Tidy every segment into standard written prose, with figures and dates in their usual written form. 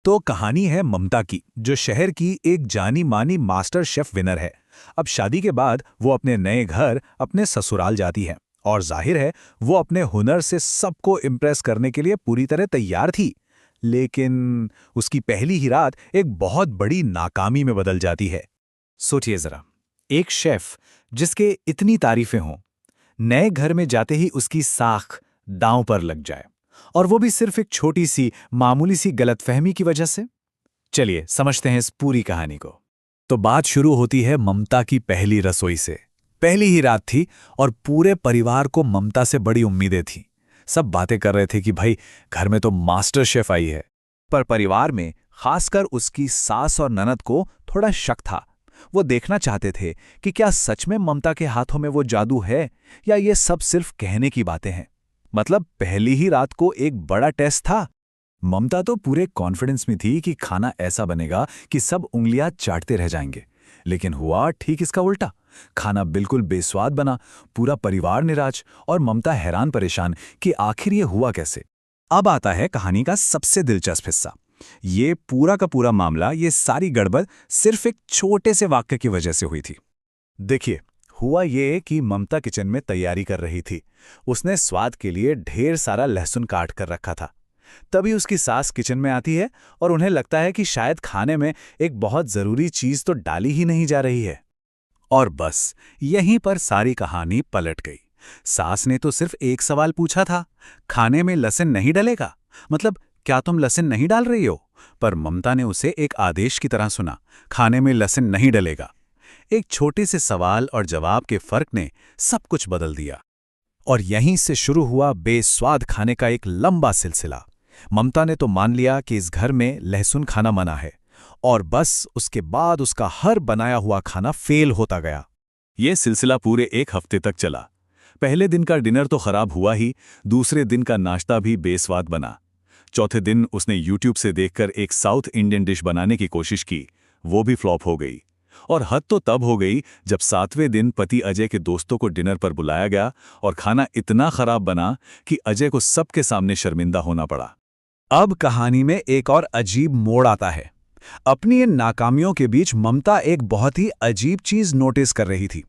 तो कहानी है ममता की, जो शहर की एक जानी मानी मास्टर शेफ विनर है। अब शादी के बाद वो अपने नए घर, अपने ससुराल जाती है और जाहिर है वो अपने हुनर से सबको इम्प्रेस करने के लिए पूरी तरह तैयार थी। लेकिन उसकी पहली ही रात एक बहुत बड़ी नाकामी में बदल जाती है। सोचिए जरा, एक शेफ जिसके इतनी तारीफें हों, नए घर में जाते ही उसकी साख दांव पर लग जाए, और वो भी सिर्फ एक छोटी सी मामूली सी गलतफहमी की वजह से। चलिए समझते हैं इस पूरी कहानी को। तो बात शुरू होती है ममता की पहली रसोई से। पहली ही रात थी और पूरे परिवार को ममता से बड़ी उम्मीदें थीं। सब बातें कर रहे थे कि भाई घर में तो मास्टर शेफ आई है। पर परिवार में खासकर उसकी सास और ननद को थोड़ा शक था। वो देखना चाहते थे कि क्या सच में ममता के हाथों में वो जादू है या ये सब सिर्फ कहने की बातें हैं। मतलब पहली ही रात को एक बड़ा टेस्ट था। ममता तो पूरे कॉन्फिडेंस में थी कि खाना ऐसा बनेगा कि सब उंगलियां चाटते रह जाएंगे। लेकिन हुआ ठीक इसका उल्टा। खाना बिल्कुल बेस्वाद बना, पूरा परिवार निराश और ममता हैरान परेशान कि आखिर ये हुआ कैसे। अब आता है कहानी का सबसे दिलचस्प हिस्सा। ये पूरा का पूरा मामला, ये सारी गड़बड़ सिर्फ एक छोटे से वाक्य की वजह से हुई थी। देखिए, हुआ ये कि ममता किचन में तैयारी कर रही थी। उसने स्वाद के लिए ढेर सारा लहसुन काट कर रखा था। तभी उसकी सास किचन में आती है और उन्हें लगता है कि शायद खाने में एक बहुत जरूरी चीज तो डाली ही नहीं जा रही है। और बस यहीं पर सारी कहानी पलट गई। सास ने तो सिर्फ एक सवाल पूछा था, खाने में लहसुन नहीं डलेगा? मतलब क्या तुम लहसुन नहीं डाल रही हो? पर ममता ने उसे एक आदेश की तरह सुना, खाने में लहसुन नहीं डलेगा। एक छोटे से सवाल और जवाब के फर्क ने सब कुछ बदल दिया। और यहीं से शुरू हुआ बेस्वाद खाने का एक लंबा सिलसिला। ममता ने तो मान लिया कि इस घर में लहसुन खाना मना है, और बस उसके बाद उसका हर बनाया हुआ खाना फेल होता गया। यह सिलसिला पूरे एक हफ्ते तक चला। पहले दिन का डिनर तो खराब हुआ ही, दूसरे दिन का नाश्ता भी बेस्वाद बना। चौथे दिन उसने यूट्यूब से देखकर एक साउथ इंडियन डिश बनाने की कोशिश की, वो भी फ्लॉप हो गई। और हद तो तब हो गई जब सातवें दिन पति अजय के दोस्तों को डिनर पर बुलाया गया और खाना इतना खराब बना कि अजय को सबके सामने शर्मिंदा होना पड़ा। अब कहानी में एक और अजीब मोड़ आता है। अपनी इन नाकामियों के बीच ममता एक बहुत ही अजीब चीज नोटिस कर रही थी।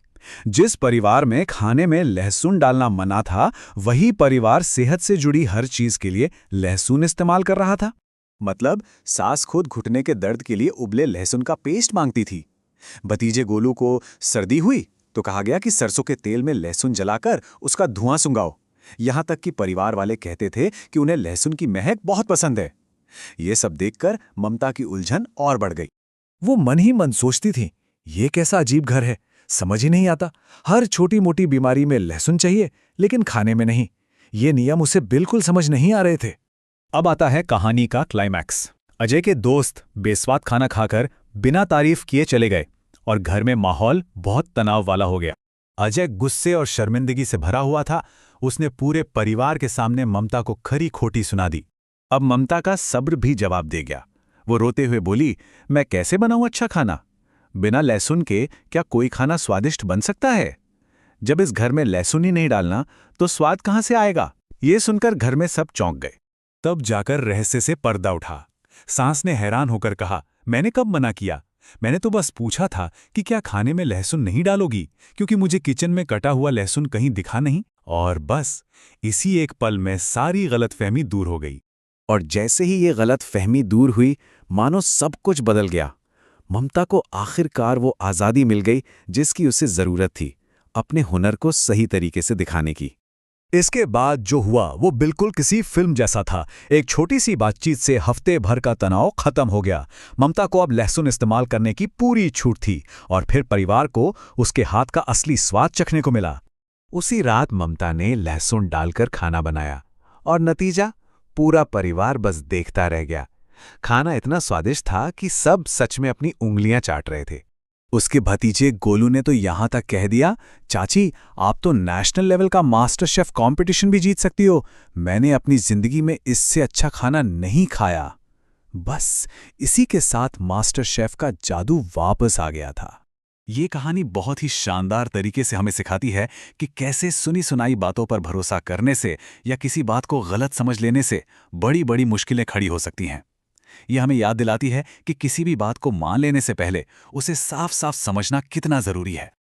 जिस परिवार में खाने में लहसुन डालना मना था, वही परिवार सेहत से जुड़ी हर चीज के लिए लहसुन इस्तेमाल कर रहा था। मतलब सास खुद घुटने के दर्द के लिए उबले लहसुन का पेस्ट मांगती थी। भतीजे गोलू को सर्दी हुई तो कहा गया कि सरसों के तेल में लहसुन जलाकर उसका धुआं सुंगाओ। यहां तक कि परिवार वाले कहते थे कि उन्हें लहसुन की महक बहुत पसंद है। ये सब देखकर ममता की उलझन और बढ़ गई। वो मन ही मन सोचती थी, ये कैसा अजीब घर है, समझ ही नहीं आता। हर छोटी मोटी बीमारी में लहसुन चाहिए, लेकिन खाने में नहीं। ये नियम उसे बिल्कुल समझ नहीं आ रहे थे। अब आता है कहानी का क्लाइमैक्स। अजय के दोस्त बेस्वाद खाना खाकर बिना तारीफ किए चले गए और घर में माहौल बहुत तनाव वाला हो गया। अजय गुस्से और शर्मिंदगी से भरा हुआ था। उसने पूरे परिवार के सामने ममता को खरी खोटी सुना दी। अब ममता का सब्र भी जवाब दे गया। वो रोते हुए बोली, मैं कैसे बनाऊं अच्छा खाना? बिना लहसुन के क्या कोई खाना स्वादिष्ट बन सकता है? जब इस घर में लहसुन ही नहीं डालना तो स्वाद कहां से आएगा? ये सुनकर घर में सब चौंक गए। तब जाकर रहस्य से पर्दा उठा। सास ने हैरान होकर कहा, मैंने कब मना किया? मैंने तो बस पूछा था कि क्या खाने में लहसुन नहीं डालोगी, क्योंकि मुझे किचन में कटा हुआ लहसुन कहीं दिखा नहीं। और बस इसी एक पल में सारी गलतफहमी दूर हो गई। और जैसे ही ये गलतफहमी दूर हुई, मानो सब कुछ बदल गया। ममता को आखिरकार वो आज़ादी मिल गई जिसकी उसे ज़रूरत थी, अपने हुनर को सही तरीके से दिखाने की। इसके बाद जो हुआ वो बिल्कुल किसी फिल्म जैसा था। एक छोटी सी बातचीत से हफ्ते भर का तनाव खत्म हो गया। ममता को अब लहसुन इस्तेमाल करने की पूरी छूट थी और फिर परिवार को उसके हाथ का असली स्वाद चखने को मिला। उसी रात ममता ने लहसुन डालकर खाना बनाया और नतीजा, पूरा परिवार बस देखता रह गया। खाना इतना स्वादिष्ट था कि सब सच में अपनी उंगलियां चाट रहे थे। उसके भतीजे गोलू ने तो यहां तक कह दिया, चाची आप तो नेशनल लेवल का मास्टर शेफ कंपटीशन भी जीत सकती हो। मैंने अपनी जिंदगी में इससे अच्छा खाना नहीं खाया। बस इसी के साथ मास्टर शेफ का जादू वापस आ गया था। ये कहानी बहुत ही शानदार तरीके से हमें सिखाती है कि कैसे सुनी सुनाई बातों पर भरोसा करने से या किसी बात को गलत समझ लेने से बड़ी बड़ी मुश्किलें खड़ी हो सकती हैं। ये हमें याद दिलाती है कि किसी भी बात को मान लेने से पहले उसे साफ साफ समझना कितना ज़रूरी है।